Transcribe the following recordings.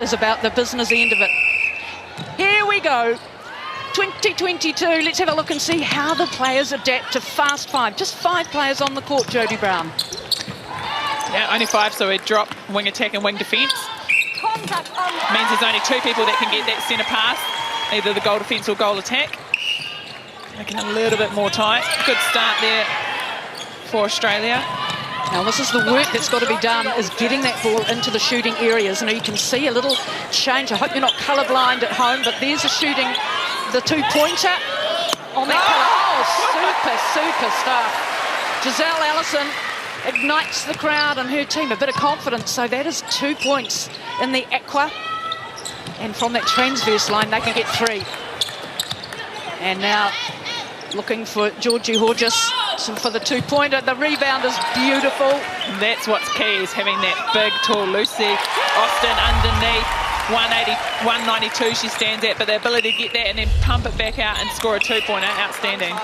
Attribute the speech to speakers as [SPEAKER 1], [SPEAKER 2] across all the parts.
[SPEAKER 1] is about the business end of it. Here we go. 2022, let's have a look and see how the players adapt to Fast 5. Just 5 players on the court, Jodie Brown.
[SPEAKER 2] Yeah, only 5, so we drop wing attack and wing defence. Means there's only 2 people that can get that centre pass, either the goal defence or goal attack. Making it a little bit more tight. Good start there for Australia.
[SPEAKER 1] Now this is the work that's got to be done, is getting that ball into the shooting areas. And you can see a little change. I hope you're not colourblind at home, but there's a shooting, the 2-pointer on that super stuff. Giselle Allison ignites the crowd and her team, a bit of confidence. So that is 2 points in the aqua. And from that transverse line, they can get 3. And now looking for Georgie Horgis for the 2-pointer. The rebound is beautiful.
[SPEAKER 2] That's what's key, is having that big, tall Lucy Austin underneath. 192 she stands at, but the ability to get that and then pump it back out and score a 2-pointer, outstanding.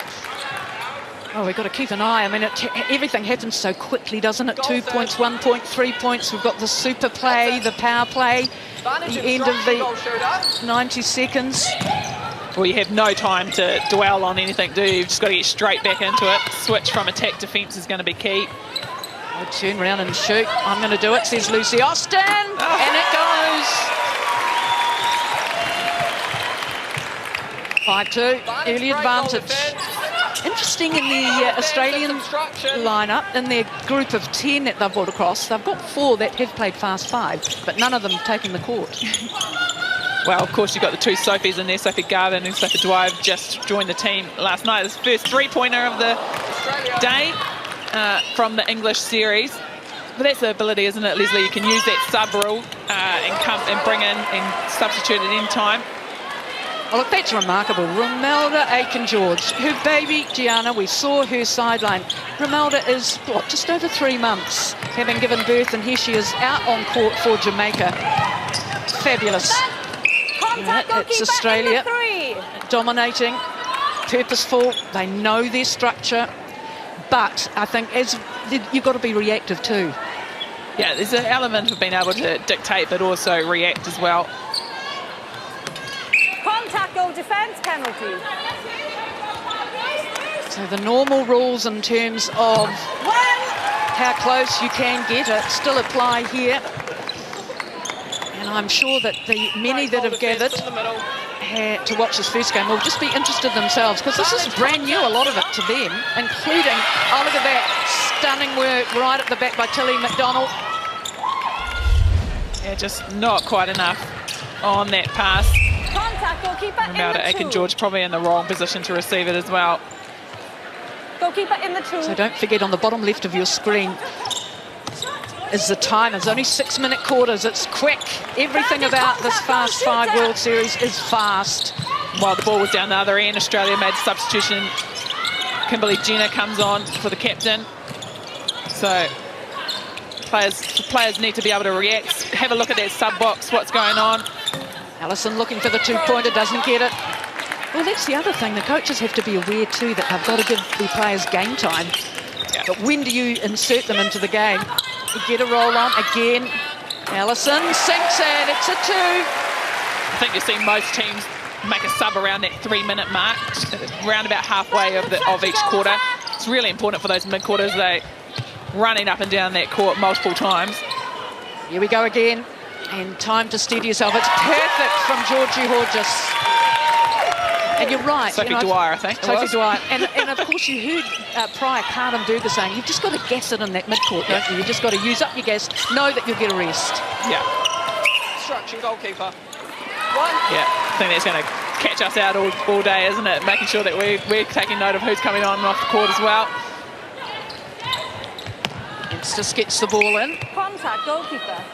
[SPEAKER 1] Oh, we've got to keep an eye. I mean, everything happens so quickly, doesn't it? 2 points, 1 point, 3 points. We've got the super play, the power play, the end of the 90 seconds.
[SPEAKER 2] Well, you have no time to dwell on anything, do you? You've just got to get straight back into it. Switch from attack defence is going to be key.
[SPEAKER 1] I'll turn around and shoot. I'm going to do it, says Lucy Austin. And it goes. 5-2, early advantage. Interesting in the Australian lineup, in their group of 10 that they've brought across, they've got 4 that have played Fast 5, but none of them taking the court.
[SPEAKER 2] Well, of course, you've got the 2 Sophies in there. Sophie Garvin and Sophie Dwyer just joined the team last night. This first 3-pointer of the day from the English series. But that's the ability, isn't it, Leslie? You can use that sub rule and bring in and substitute at any time.
[SPEAKER 1] Oh, look, that's remarkable. Romelda Aiken-George, her baby Gianna, we saw her sideline. Romelda is, what, just over 3 months having given birth, and here she is out on court for Jamaica. Fabulous. It's Australia dominating, purposeful. They know their structure, but I think you've got to be reactive too.
[SPEAKER 2] Yeah, there's an element of being able to dictate, but also react as well.
[SPEAKER 3] Contact or defence penalty.
[SPEAKER 1] So the normal rules in terms of how close you can get it still apply here. And I'm sure that the many that have gathered to watch this first game will just be interested themselves, because this is brand new, a lot of it to them, including, oh, look at that, stunning work right at the back by Tilly McDonald.
[SPEAKER 2] Yeah, just not quite enough on that pass.
[SPEAKER 3] Contact, goalkeeper in the 2.
[SPEAKER 2] Aiken-George probably in the wrong position to receive it as well.
[SPEAKER 3] Goalkeeper in the 2.
[SPEAKER 1] So don't forget, on the bottom left of your screen is the time. It's only 6-minute quarters. It's quick. Everything about this Fast 5 World Series is fast.
[SPEAKER 2] While the ball was down the other end, Australia made a substitution. Kimberly Jenner comes on for the captain. So players need to be able to react. Have a look at that sub box, what's going on.
[SPEAKER 1] Allison looking for the 2-pointer, doesn't get it. Well, that's the other thing. The coaches have to be aware too that they've got to give the players game time. Yeah. But when do you insert them into the game? You get a roll on again. Allison sinks it. It's a 2.
[SPEAKER 2] I think you've seen most teams make a sub around that 3-minute mark, around about halfway of each quarter. It's really important for those mid-quarters. They're running up and down that court multiple times.
[SPEAKER 1] Here we go again. And time to steady yourself. It's perfect from Georgie Horgis. And you're right.
[SPEAKER 2] Sophie Dwyer, I think.
[SPEAKER 1] Sophie Dwyer. And of course, you heard prior Carden Berger saying, you've just got to gas it in that midcourt, don't you? You've just got to use up your gas, know that you'll get a rest.
[SPEAKER 2] Yeah.
[SPEAKER 4] Instruction, goalkeeper. 1.
[SPEAKER 2] Yeah, I think that's going to catch us out all day, isn't it? Making sure that we're taking note of who's coming on and off the court as well.
[SPEAKER 1] Just gets the ball in.
[SPEAKER 3] Contact, goalkeeper.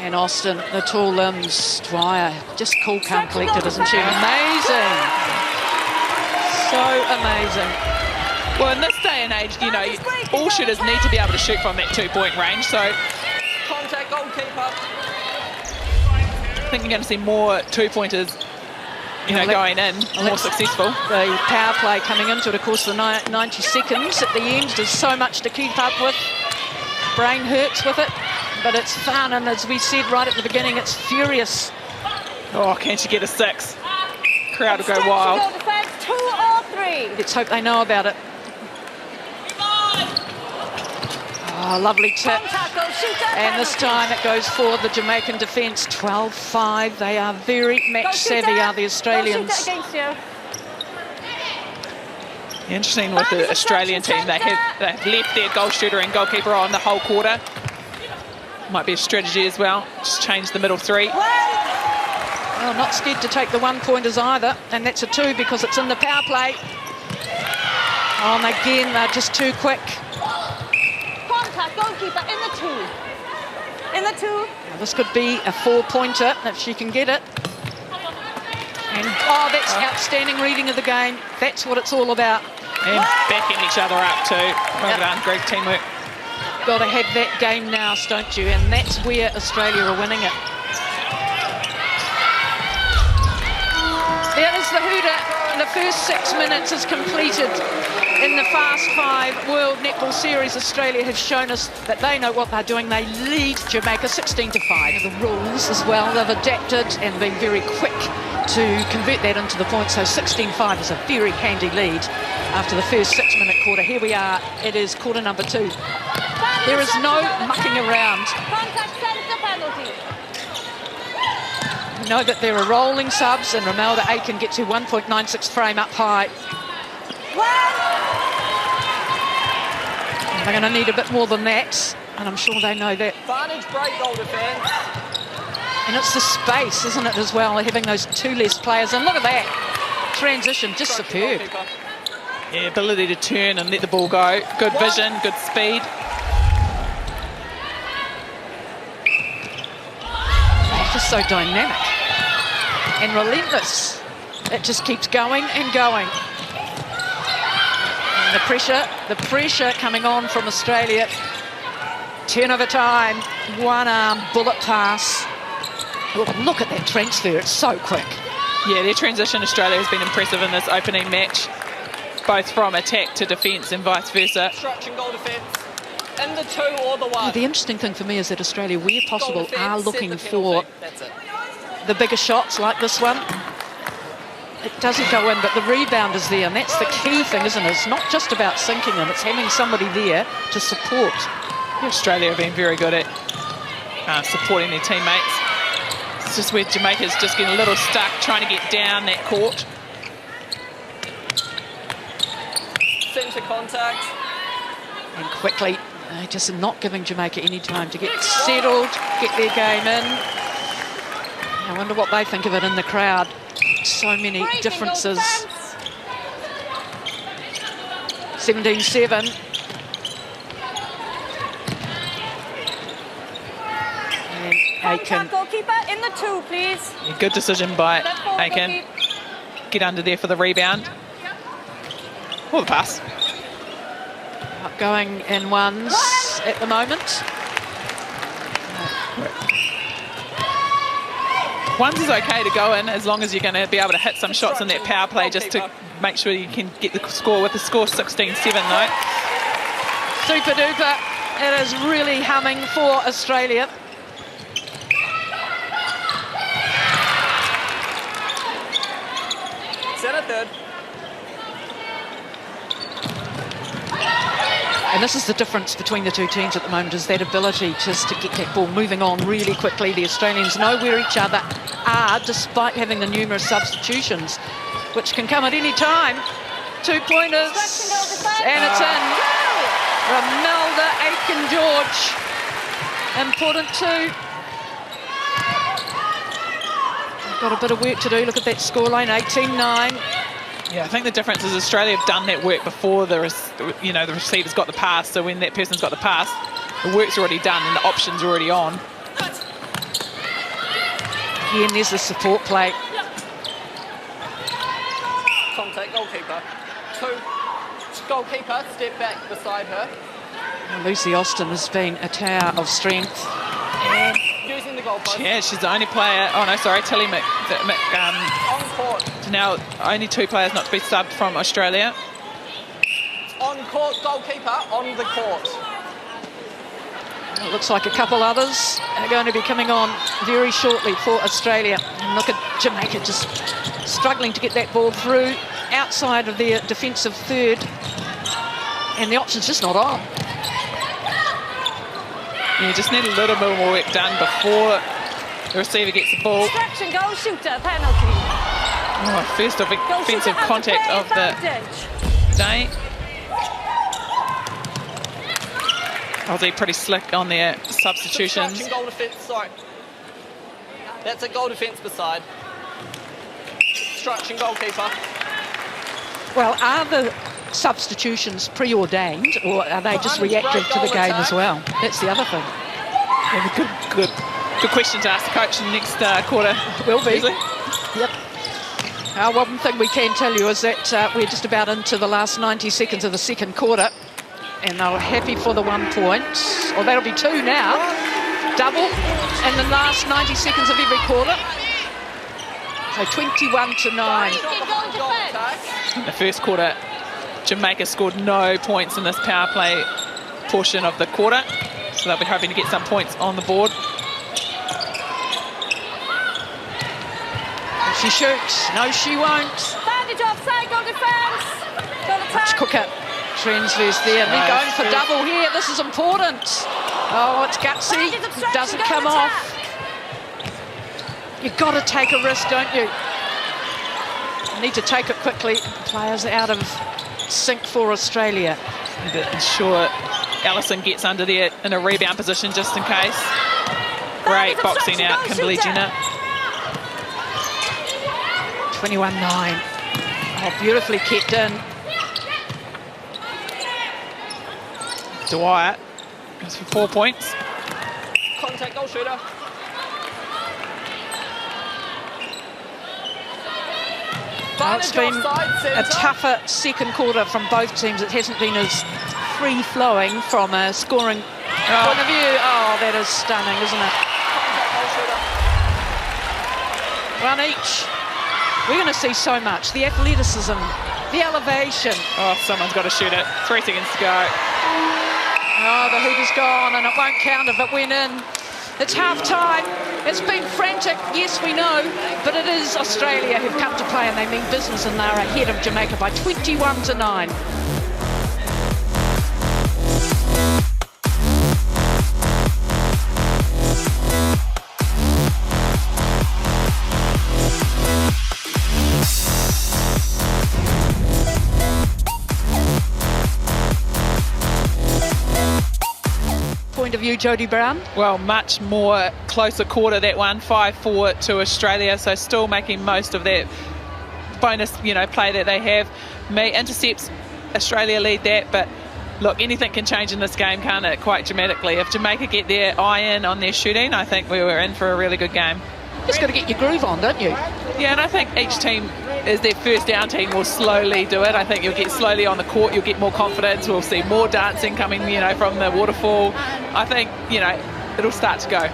[SPEAKER 1] And Austin, the tall limbs, Dwyer, just cool, calm, collected, isn't she? Amazing. So amazing.
[SPEAKER 2] Well, in this day and age, you know, all shooters need to be able to shoot from that 2-point range. So
[SPEAKER 4] Contact, goalkeeper.
[SPEAKER 2] I think you're going to see more 2-pointers, going in, more successful.
[SPEAKER 1] The power play coming into it, of course, the 90 seconds at the end. There's so much to keep up with. Brain hurts with it. but it's fun, and as we said right at the beginning, it's furious.
[SPEAKER 2] Oh, can she get a 6? Crowd will go wild.
[SPEAKER 3] Defense 2 or 3.
[SPEAKER 1] Let's hope they know about it. Oh, lovely tip. And this time it goes for the Jamaican defence, 12-5. They are very match savvy, are the Australians.
[SPEAKER 2] Interesting with the Australian team. They've left their goal shooter and goalkeeper on the whole quarter. Might be a strategy as well. Just change the middle 3.
[SPEAKER 1] Well, not scared to take the 1-pointers either, and that's a 2 because it's in the power play. Oh, and again, they're just too quick.
[SPEAKER 3] Contact goalkeeper in the 2. In the 2.
[SPEAKER 1] Now, this could be a 4-pointer if she can get it. And oh, that's outstanding reading of the game. That's what it's all about.
[SPEAKER 2] And backing each other up too. Well done, great teamwork.
[SPEAKER 1] Got to have that game now, don't you? And that's where Australia are winning it. There is the hooter. The first 6 minutes is completed in the Fast 5 World Netball Series. Australia have shown us that they know what they're doing. They lead Jamaica 16-5. The rules as well, they've adapted and been very quick to convert that into the points. So 16-5 is a very handy lead after the first 6-minute quarter. Here we are. It is quarter number 2. There is no mucking around.
[SPEAKER 3] Contact sends the penalty.
[SPEAKER 1] We know that there are rolling subs, and Romelda Aiken gets her 1.96 frame up high. And they're going to need a bit more than that, and I'm sure they know that.
[SPEAKER 4] Advantage break goal defence.
[SPEAKER 1] And it's the space, isn't it, as well, having those 2 less players. And look at that transition, just superb.
[SPEAKER 2] Yeah, ability to turn and let the ball go. Good vision, good speed.
[SPEAKER 1] Just so dynamic and relentless. It just keeps going and going. And the pressure coming on from Australia. Turnover time, one arm, bullet pass. Look at that transfer, it's so quick.
[SPEAKER 2] Yeah, their transition, Australia has been impressive in this opening match, both from attack to defence and vice versa.
[SPEAKER 4] Obstruction goal defence. In the 2 or the 1.
[SPEAKER 1] Yeah, the interesting thing for me is that Australia, where possible, are looking for the bigger shots like this one. It doesn't go in, but the rebound is there, and that's the key thing, isn't it? It's not just about sinking them, it's having somebody there to support.
[SPEAKER 2] Yeah, Australia have been very good at supporting their teammates. It's just where Jamaica's just getting a little stuck trying to get down that court.
[SPEAKER 4] Centre contact.
[SPEAKER 1] And quickly, just not giving Jamaica any time to get settled, get their game in. I wonder what they think of it in the crowd. So many differences. 17-7. And Aiken.
[SPEAKER 3] Goalkeeper in the 2, please.
[SPEAKER 2] Yeah, good decision by Aiken. Get under there for the rebound. Or the pass.
[SPEAKER 1] Going in ones at the moment.
[SPEAKER 2] Ones is okay to go in as long as you're going to be able to hit some shots in that power play just to make sure you can get the score with the score 16-7 though.
[SPEAKER 1] Super duper. It is really humming for Australia.
[SPEAKER 4] Centre third.
[SPEAKER 1] And this is the difference between the two teams at the moment, is that ability just to get that ball moving on really quickly. The Australians know where each other are, despite having the numerous substitutions, which can come at any time. 2-pointers, and it's in. Romelda Aiken-George. Important too. Got a bit of work to do. Look at that scoreline, 18-9.
[SPEAKER 2] Yeah, I think the difference is Australia have done that work before the receiver's got the pass. So when that person's got the pass, the work's already done and the option's already on.
[SPEAKER 1] Again, there's the support play.
[SPEAKER 4] Contact goalkeeper. 2. Goalkeeper, step back beside her.
[SPEAKER 1] Now, Lucy Austin has been a tower of strength.
[SPEAKER 4] And using the goalpost.
[SPEAKER 2] Yeah, she's the only player. Oh no, sorry, Tilly
[SPEAKER 4] On court.
[SPEAKER 2] now only 2 players not to be subbed from Australia.
[SPEAKER 4] On court, goalkeeper on the court.
[SPEAKER 1] It looks like a couple others are going to be coming on very shortly for Australia. And look at Jamaica just struggling to get that ball through outside of their defensive third. And the option's just not on.
[SPEAKER 2] You just need a little bit more work done before the receiver gets the ball.
[SPEAKER 3] Stretch and goal shooter, penalty.
[SPEAKER 2] Oh, first offensive contact of the day. Aussie pretty slick on their substitutions.
[SPEAKER 4] Obstruction, goal defence, sorry. That's a goal defence beside. Obstruction, goalkeeper.
[SPEAKER 1] Well, are the substitutions preordained, or are they just reactive to the game as well? That's the other thing.
[SPEAKER 2] Yeah, good question to ask the coach in the next quarter.
[SPEAKER 1] Will be.
[SPEAKER 2] Usually.
[SPEAKER 1] Yep. One thing we can tell you is that we're just about into the last 90 seconds of the second quarter, and they're happy for the 1 point. Or that'll be 2 now. Double in the last 90 seconds of every quarter. So 21-9.
[SPEAKER 2] In the first quarter, Jamaica scored no points in this power play portion of the quarter, so they'll be hoping to get some points on the board.
[SPEAKER 1] She shoots. No, she won't.
[SPEAKER 3] Bandage offside, goal defence. Goal
[SPEAKER 1] Much
[SPEAKER 3] attack.
[SPEAKER 1] quicker. Transverse there. They're going for
[SPEAKER 2] good.
[SPEAKER 1] double here. This is important. Oh, it's gutsy. Doesn't come off. You've got to take a risk, don't you? You need to take it quickly. Players out of sync for Australia.
[SPEAKER 2] And to ensure Allison gets under there in a rebound position just in case. Great boxing out, Kimberly Jenner.
[SPEAKER 1] 21-9. Oh, beautifully kept in.
[SPEAKER 2] Dwyer goes for 4 points.
[SPEAKER 4] Contact, goal shooter.
[SPEAKER 1] Well, it's been a tougher second quarter from both teams. It hasn't been as free-flowing from a scoring point of view. Oh, that is stunning, isn't it? One each. We're going to see so much. The athleticism, the elevation.
[SPEAKER 2] Oh, someone's got to shoot it. 3 seconds to go.
[SPEAKER 1] Oh, the hoop is gone, and it won't count if it went in. It's half-time. It's been frantic, yes, we know, but it is Australia who've come to play, and they mean business, and they're ahead of Jamaica by 21-9. Point of view, Jodie Brown?
[SPEAKER 2] Well, much more closer quarter, that one, 5-4 to Australia, so still making most of that bonus, play that they have. Intercepts, Australia lead that, but look, anything can change in this game, can't it, quite dramatically. If Jamaica get their eye in on their shooting, I think we were in for a really good game.
[SPEAKER 1] Just got to get your groove on, don't you?
[SPEAKER 2] Yeah, and I think each team, as their first down team, will slowly do it. I think you'll get slowly on the court, you'll get more confidence, we'll see more dancing coming, from the waterfall. I think, it'll start to go.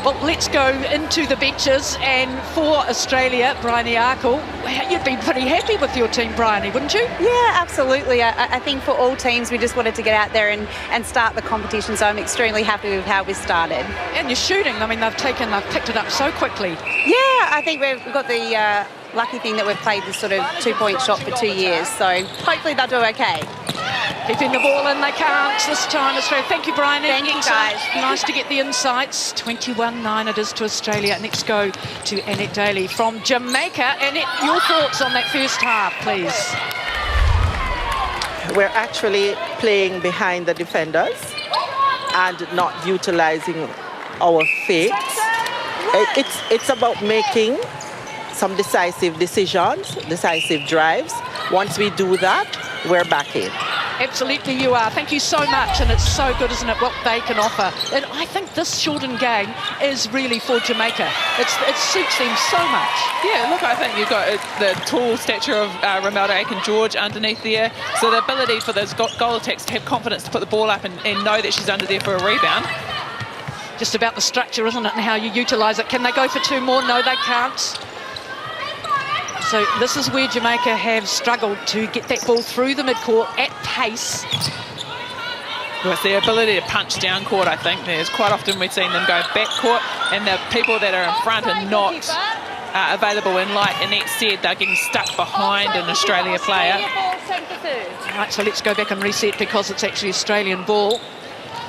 [SPEAKER 1] Well, let's go into the benches, and for Australia, Bryony Arkle, you'd be pretty happy with your team, Bryony, wouldn't you?
[SPEAKER 5] Yeah, absolutely. I think for all teams, we just wanted to get out there and start the competition, so I'm extremely happy with how we started.
[SPEAKER 1] And your shooting, I mean, they've picked it up so quickly.
[SPEAKER 5] Yeah, I think we've got the lucky thing that we've played this sort of 2-point shot for 2 years, so hopefully they'll do okay.
[SPEAKER 1] Keeping the ball in, they can't this time, Australia. Thank you, Brian.
[SPEAKER 5] Thank you, guys.
[SPEAKER 1] Nice to get the insights. 21-9 it is to Australia. Next go to Annette Daly from Jamaica. Annette, your thoughts on that first half, please.
[SPEAKER 6] We're actually playing behind the defenders and not utilizing our fakes. It's about making some decisive decisions, decisive drives. Once we do that, we're back in.
[SPEAKER 1] Absolutely you are. Thank you so much, and it's so good, isn't it, what they can offer. And I think this shortened game is really for Jamaica. It suits them so much.
[SPEAKER 2] Yeah, look, I think you've got the tall stature of Romelda Aiken-George underneath there, so the ability for those goal attacks to have confidence to put the ball up and know that she's under there for a rebound.
[SPEAKER 1] Just about the structure, isn't it, and how you utilise it. Can they go for 2 more? No, they can't. So this is where Jamaica have struggled to get that ball through the midcourt at pace.
[SPEAKER 2] Well, it's their ability to punch down court, I think. There's quite often we've seen them go back court, and the people that are in front are not available. And like Annette said, they're getting stuck behind an Australia player.
[SPEAKER 1] Right, so let's go back and reset because it's actually Australian ball.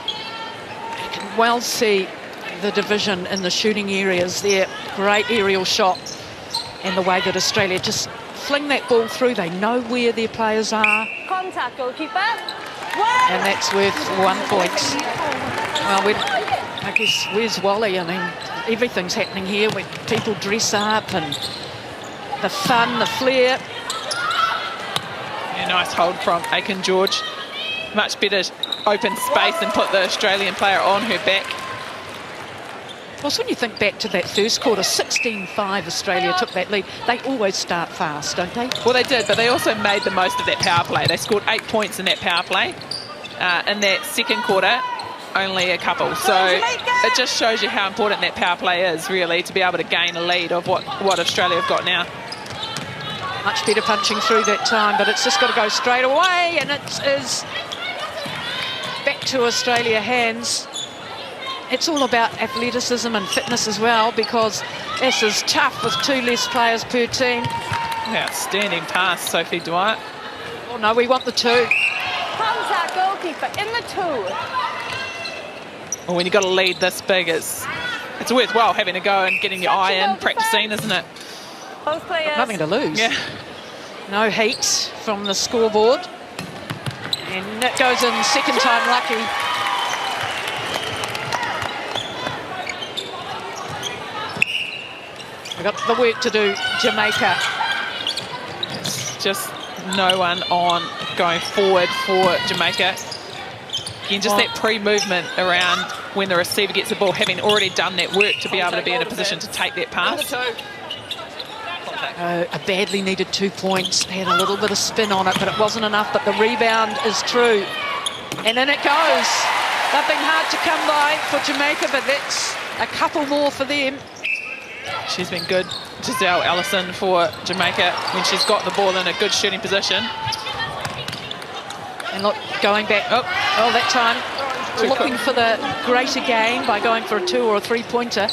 [SPEAKER 1] You can well see the division in the shooting areas there. Great aerial shot, and the way that Australia just fling that ball through. They know where their players are.
[SPEAKER 3] Contact, goalkeeper.
[SPEAKER 1] And that's worth 1 point. Well, I guess, where's Wally? I mean, everything's happening here when people dress up and the fun, the flair.
[SPEAKER 2] Yeah, nice hold from Aiken George. Much better open space and put the Australian player on her back.
[SPEAKER 1] Well, so when you think back to that first quarter, 16-5 Australia took that lead. They always start fast, don't they?
[SPEAKER 2] Well, they did, but they also made the most of that power play. They scored 8 points in that power play. In that second quarter, only a couple. So it just shows you how important that power play is, really, to be able to gain a lead of what Australia have got now.
[SPEAKER 1] Much better punching through that time, but it's just got to go straight away, and it is back to Australia hands. It's all about athleticism and fitness as well, because this is tough with 2 less players per team.
[SPEAKER 2] Outstanding pass, Sophie Dwight.
[SPEAKER 1] Oh no, we want the 2.
[SPEAKER 3] Contact, goalkeeper, in the 2.
[SPEAKER 2] Well, when you've got a lead this big, it's worthwhile having a go and getting your eye in, practicing, isn't it?
[SPEAKER 3] Both players.
[SPEAKER 1] Nothing to lose.
[SPEAKER 2] Yeah.
[SPEAKER 1] No heat from the scoreboard. And it goes in second time lucky. We've got the work to do, Jamaica.
[SPEAKER 2] It's just no one on going forward for Jamaica. Again, just that pre-movement around when the receiver gets the ball, having already done that work to be able to be in a position to take that pass.
[SPEAKER 1] A badly needed 2 points. They had a little bit of spin on it, but it wasn't enough. But the rebound is true. And in it goes. Nothing hard to come by for Jamaica, but that's a couple more for them.
[SPEAKER 2] She's been good, Giselle Ellison, for Jamaica when she's got the ball in a good shooting position.
[SPEAKER 1] And look, going back, oh that time, looking for the greater gain by going for a 2 or a 3-pointer.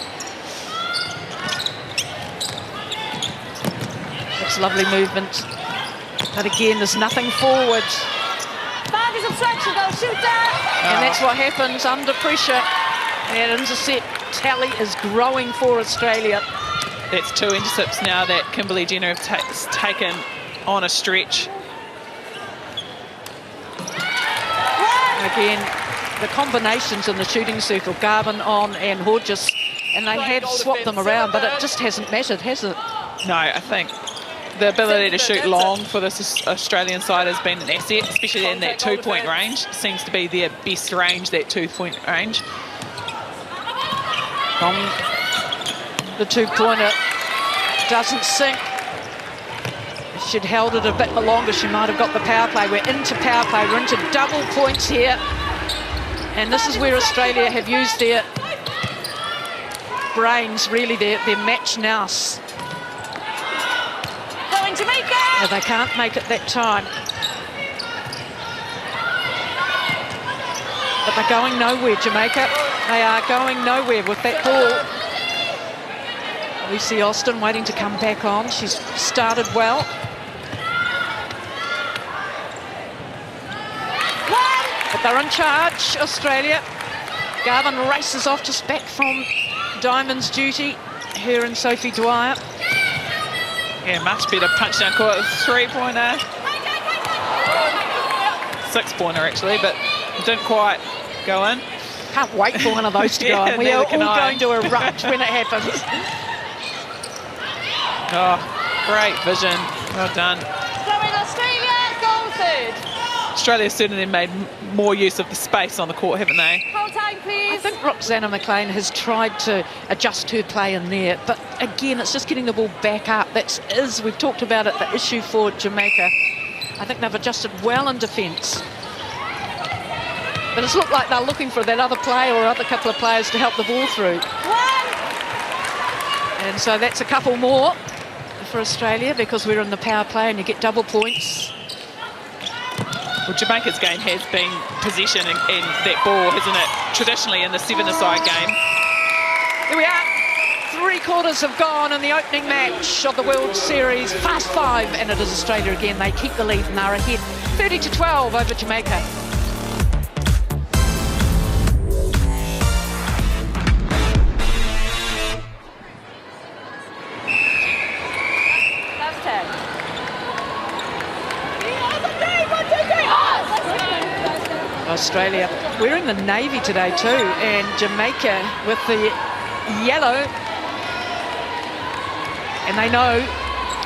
[SPEAKER 1] That's lovely movement. But again, there's nothing forward.
[SPEAKER 3] Bad obstruction, go shooter.
[SPEAKER 1] And that's what happens under pressure. And intercept tally is growing for Australia.
[SPEAKER 2] That's 2 intercepts now that Kimberly Jenner has taken on a stretch.
[SPEAKER 1] Again, the combinations in the shooting circle, Garvin on and Hodges, and they have swapped them around, but it just hasn't mattered, has it?
[SPEAKER 2] No, I think the ability to shoot long for this Australian side has been an asset, especially in that 2-point range. Seems to be their best range, that 2-point range. The 2-pointer doesn't sink. If she'd held it a bit longer, she might have got the power play. We're into power play, we're into double points here. And this is where Australia have used their brains, really, their match nous.
[SPEAKER 3] Going Jamaica!
[SPEAKER 1] They can't make it that time. But they're going nowhere, Jamaica. They are going nowhere with that ball. Lucy Austin waiting to come back on. She's started well. But they're in charge, Australia. Garvin races off just back from Diamond's duty. Her and Sophie Dwyer.
[SPEAKER 2] Yeah, much better punch down court. 3-pointer. 6-pointer, actually, but didn't quite go in.
[SPEAKER 1] Can't wait for one of those to go in. We are all going to erupt when it happens.
[SPEAKER 2] Oh, great vision. Well done.
[SPEAKER 3] Going Australia, goal third.
[SPEAKER 2] Australia's certainly made more use of the space on the court, haven't they?
[SPEAKER 3] Hold time,
[SPEAKER 1] I
[SPEAKER 3] please.
[SPEAKER 1] think Roxana McLean has tried to adjust her play in there, but again, it's just getting the ball back up. We've talked about it, the issue for Jamaica. I think they've adjusted well in defence. But it's looked like they're looking for that other player or other couple of players to help the ball through. And so that's a couple more for Australia because we're in the power play and you get double points.
[SPEAKER 2] Well, Jamaica's game has been possession in that ball, hasn't it? Traditionally in the seven-a-side game.
[SPEAKER 1] Here we are. 3/4 have gone in the opening match of the World Series. Fast 5, and it is Australia again. They keep the lead and are ahead 30-12 over Jamaica. Australia wearing the navy today too, and Jamaica with the yellow, and they know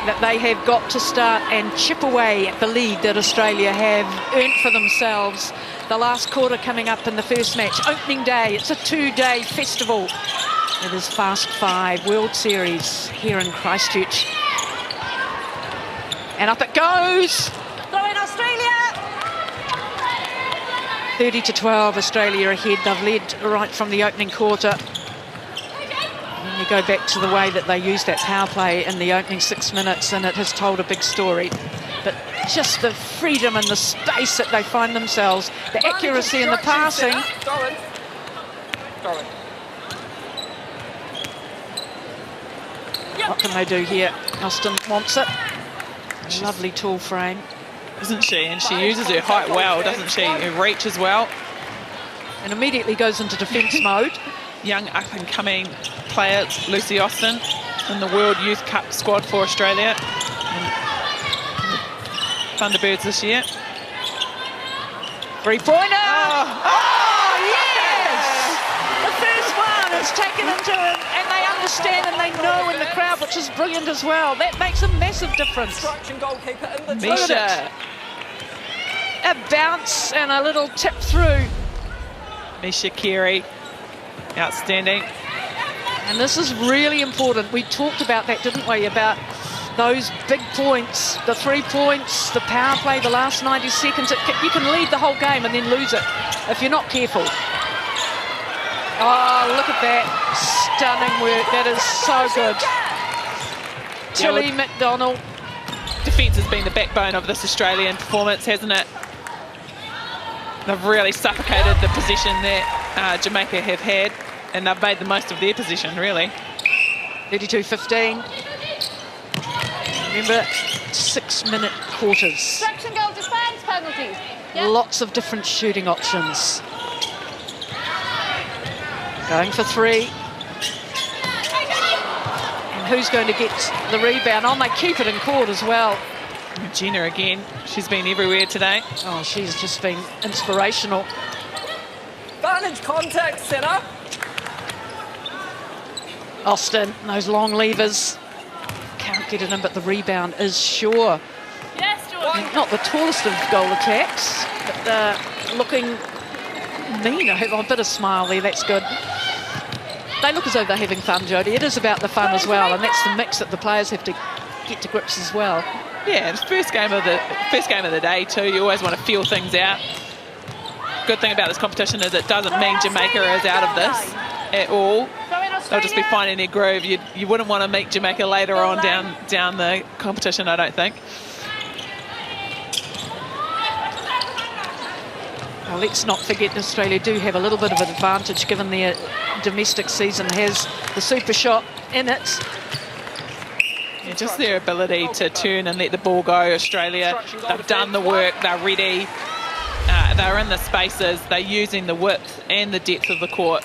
[SPEAKER 1] that they have got to start and chip away at the lead that Australia have earned for themselves. The last quarter coming up in the first match, opening day. It's a 2-day festival. It is Fast 5 World Series here in Christchurch, and up it goes.
[SPEAKER 3] Throw in Australia.
[SPEAKER 1] 30-12, Australia ahead. They've led right from the opening quarter. And you go back to the way that they used that power play in the opening 6 minutes, and it has told a big story. But just the freedom and the space that they find themselves, the accuracy in the passing. What can they do here? Austin wants it. Lovely tall frame.
[SPEAKER 2] Isn't she? And she uses her height well, doesn't she? Her reach as well.
[SPEAKER 1] And immediately goes into defence mode.
[SPEAKER 2] Young up-and-coming player, Lucy Austin, in the World Youth Cup squad for Australia. And Thunderbirds this year.
[SPEAKER 1] Three-pointer! Oh, yes! The first one is taken into it, and they understand and they know in the crowd, which is brilliant as well. That makes a massive difference.
[SPEAKER 2] Misha.
[SPEAKER 1] A bounce and a little tip through.
[SPEAKER 2] Misha Carey, outstanding.
[SPEAKER 1] And this is really important. We talked about that, didn't we? About those big points, the 3 points, the power play, the last 90 seconds. You can lead the whole game and then lose it if you're not careful. Oh, look at that. Stunning work. That is so good. Tilly McDonald.
[SPEAKER 2] Defence has been the backbone of this Australian performance, hasn't it? They've really suffocated the position that Jamaica have had, and they've made the most of their position, really.
[SPEAKER 1] 32-15. Remember, 6-minute quarters.
[SPEAKER 3] Distraction goal, defence penalties. Yep.
[SPEAKER 1] Lots of different shooting options. Going for 3. And who's going to get the rebound? Oh, they keep it in court as well.
[SPEAKER 2] Gina again, she's been everywhere today.
[SPEAKER 1] Oh, she's just been inspirational.
[SPEAKER 4] Advantage contact centre.
[SPEAKER 1] Austin, those long levers. Can't get it in, but the rebound is sure.
[SPEAKER 3] Yes, Jordan.
[SPEAKER 1] Not the tallest of goal attacks, but looking mean. I have a bit of smile there, that's good. They look as though they're having fun, Jodie. It is about the fun as well, and that's the mix that the players have to get to grips as well.
[SPEAKER 2] Yeah, it's first game of the day too. You always want to feel things out. Good thing about this competition is it doesn't mean Jamaica is out of this at all. They'll just be finding their groove. You wouldn't want to meet Jamaica later on down the competition, I don't think.
[SPEAKER 1] Well, let's not forget Australia do have a little bit of an advantage given their domestic season has the super shot in it.
[SPEAKER 2] Yeah, just their ability to turn and let the ball go. Australia, they've done the work, they're ready, they're in the spaces, they're using the width and the depth of the court.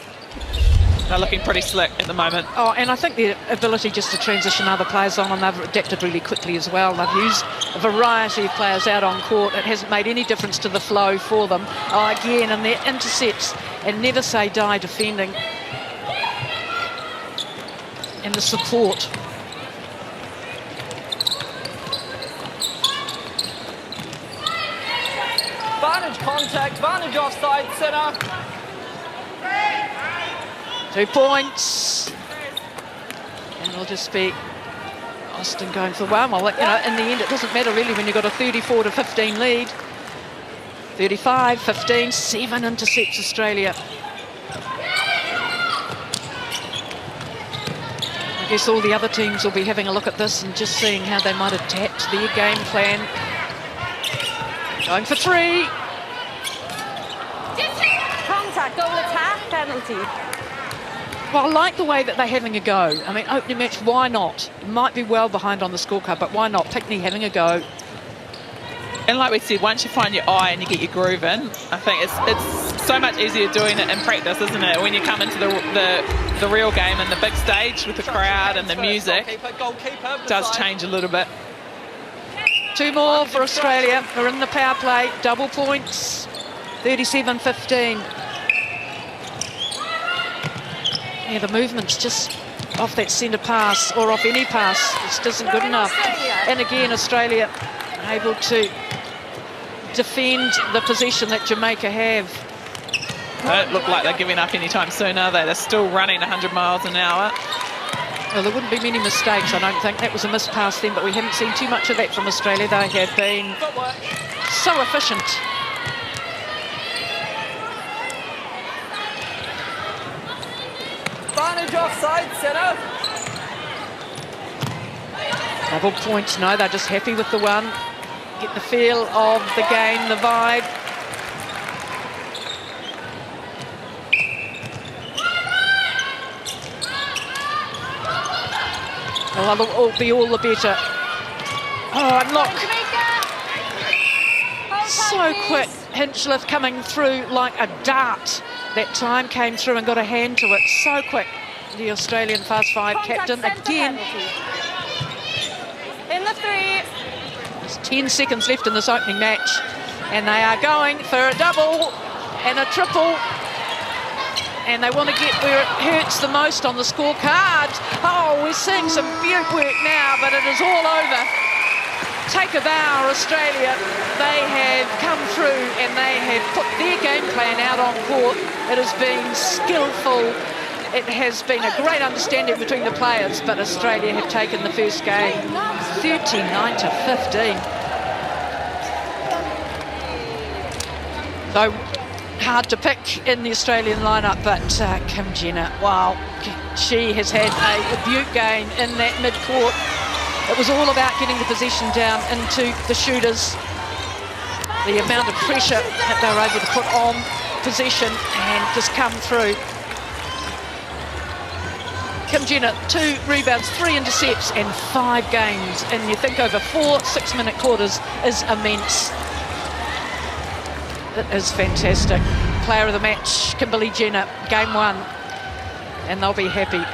[SPEAKER 2] They're looking pretty slick at the moment.
[SPEAKER 1] Oh, and I think their ability just to transition other players on, and they've adapted really quickly as well. They've used a variety of players out on court. It hasn't made any difference to the flow for them. Oh, again, and their intercepts and never say die defending. And the support.
[SPEAKER 4] Advantage contact, advantage offside centre.
[SPEAKER 1] 2 points. And it'll just be Austin going for one. Well, you know, in the end, it doesn't matter really when you've got a 34-15 lead. 35-15, 7 intercepts Australia. I guess all the other teams will be having a look at this and just seeing how they might adapt their game plan. Going for three.
[SPEAKER 3] Contact, double attack, penalty.
[SPEAKER 1] Well, I like the way that they're having a go. I mean, opening match, why not? Might be well behind on the scorecard, but why not? Pickney having a go.
[SPEAKER 2] And like we said, once you find your eye and you get your groove in, I think it's so much easier doing it in practice, isn't it? When you come into the real game and the big stage with the crowd and the music, it does change a little bit.
[SPEAKER 1] Two more for Australia. We're in the power play. Double points. 37-15. Yeah, the movement's just off that centre pass or off any pass. It just isn't good enough. And again, Australia able to defend the possession that Jamaica have.
[SPEAKER 2] They don't look like they're giving up anytime soon, are they? They're still running 100 miles an hour.
[SPEAKER 1] Well, there wouldn't be many mistakes, I don't think. That was a missed pass then, but we haven't seen too much of that from Australia. They have been so efficient.
[SPEAKER 4] Advantage offside, centre.
[SPEAKER 1] Double points, no, they're just happy with the one. Get the feel of the game, the vibe. Well, it'll be all the better. Oh, and look. So quick. Hinchliffe coming through like a dart. That time came through and got a hand to it. So quick. The Australian Fast5 captain again.
[SPEAKER 3] In the three.
[SPEAKER 1] There's 10 seconds left in this opening match. And they are going for a double and a triple. And they want to get where it hurts the most on the scorecard. Oh, we're seeing some beaut work now, but it is all over. Take a bow, Australia. They have come through and they have put their game plan out on court. It has been skillful. It has been a great understanding between the players, but Australia have taken the first game 39-15. So hard to pick in the Australian lineup, but Kim Jenner, wow, she has had a beaut game in that mid-court. It was all about getting the possession down into the shooters. The amount of pressure that they were able to put on possession and just come through. Kim Jenner, 2 rebounds, 3 intercepts and 5 games. And you think over 4 6-minute quarters is immense. It is fantastic. Player of the match, Kimberly Jenner, game 1. And they'll be happy.